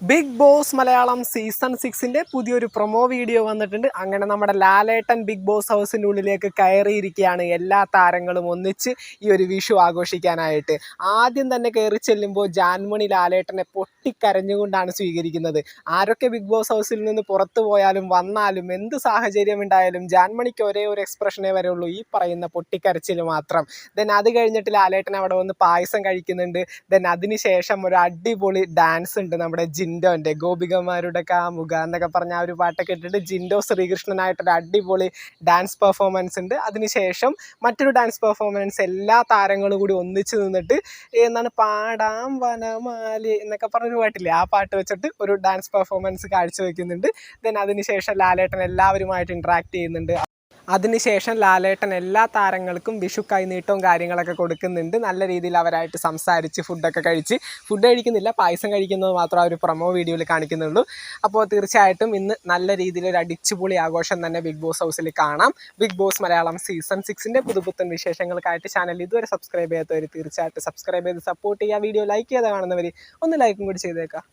Big boss Malayalam season 6ന്റെ പുതിയൊരു promo video വന്നിട്ടുണ്ട്. അങ്ങനെ നമ്മുടെ ലാലേട്ടൻ ബിഗ് ബോസ് ഹൗസിൻ്റെ ഉള്ളിലേക്ക് കയറിയിരിക്കുകയാണ് എല്ലാ താരങ്ങളും ഒന്നിച്ച് ഈ ഒരു വിഷു ആഘോഷിക്കാനായിട്ട്. ആദ്യം തന്നെ കയറി ചെല്ലുമ്പോൾ ജാൻമണി ലാലേട്ടനെ പൊട്ടിക്കരഞ്ഞുകൊണ്ടാണ് സ്വീകരിക്കുന്നത്. ആരൊക്കെ ബിഗ് ബോസ് ഹൗസിൽ നിന്ന് പുറത്തു പോയാലും വന്നാലും എന്ത് സാഹചര്യം ഉണ്ടായാലും ജാൻമണിക്ക് ഒരേ ഒരു എക്സ്പ്രഷനേ വരെയുള്ളൂ, ഈ പറയുന്ന പൊട്ടിക്കരച്ചിൽ മാത്രം. ദെൻ അത് കഴിഞ്ഞിട്ട് ലാലേട്ടൻ അവിടെ വന്ന് പായസം കഴിക്കുന്നുണ്ട്. ദെൻ അതിനുശേഷം ഒരു അടിപൊളി ഡാൻസ് ഉണ്ട്, നമ്മുടെ ജിൻഡോൻ്റെ ഗോപികമാരുടെ കാമുക എന്നൊക്കെ പറഞ്ഞ ആ ഒരു പാട്ടൊക്കെ ഇട്ടിട്ട് ജിൻഡോ ശ്രീകൃഷ്ണനായിട്ടൊരു അടിപൊളി ഡാൻസ് പെർഫോമൻസ് ഉണ്ട്. അതിനുശേഷം മറ്റൊരു ഡാൻസ് പെർഫോമൻസ് എല്ലാ താരങ്ങളും കൂടി ഒന്നിച്ച് നിന്നിട്ട് എന്താണ് പാടാം വനമാലി എന്നൊക്കെ പറഞ്ഞൊരു പാട്ടില്ലേ, ആ പാട്ട് വെച്ചിട്ട് ഒരു ഡാൻസ് പെർഫോമൻസ് കാഴ്ചവെക്കുന്നുണ്ട്. ദെൻ അതിനുശേഷം ലാലേട്ടൻ എല്ലാവരുമായിട്ട് ഇൻട്രാക്ട് ചെയ്യുന്നുണ്ട്. അതിനുശേഷം ലാലേട്ടൻ എല്ലാ താരങ്ങൾക്കും വിഷു കൈനീട്ടവും കാര്യങ്ങളൊക്കെ കൊടുക്കുന്നുണ്ട്. നല്ല രീതിയിൽ അവരായിട്ട് സംസാരിച്ച് ഫുഡൊക്കെ കഴിച്ച്, ഫുഡ് കഴിക്കുന്നില്ല, പായസം കഴിക്കുന്നത് മാത്രം ആ ഒരു പ്രൊമോ വീഡിയോയിൽ കാണിക്കുന്നുള്ളൂ. അപ്പോൾ തീർച്ചയായിട്ടും ഇന്ന് നല്ല രീതിയിൽ ഒരു അടിച്ചുപൊളി ആഘോഷം തന്നെ ബിഗ് ബോസ് ഹൗസിൽ കാണാം. ബിഗ് ബോസ് മലയാളം സീസൺ 6ൻ്റെ പുതുപുത്തൻ വിശേഷങ്ങൾക്കായിട്ട് ചാനൽ ഇതുവരെ സബ്സ്ക്രൈബ് ചെയ്യാത്തവർ തീർച്ചയായിട്ടും സബ്സ്ക്രൈബ് ചെയ്ത് സപ്പോർട്ട് ചെയ്യുക. വീഡിയോ ലൈക്ക് ചെയ്ത് കാണുന്നവർ ഒന്ന് ലൈക്കും കൂടി ചെയ്തേക്കാം.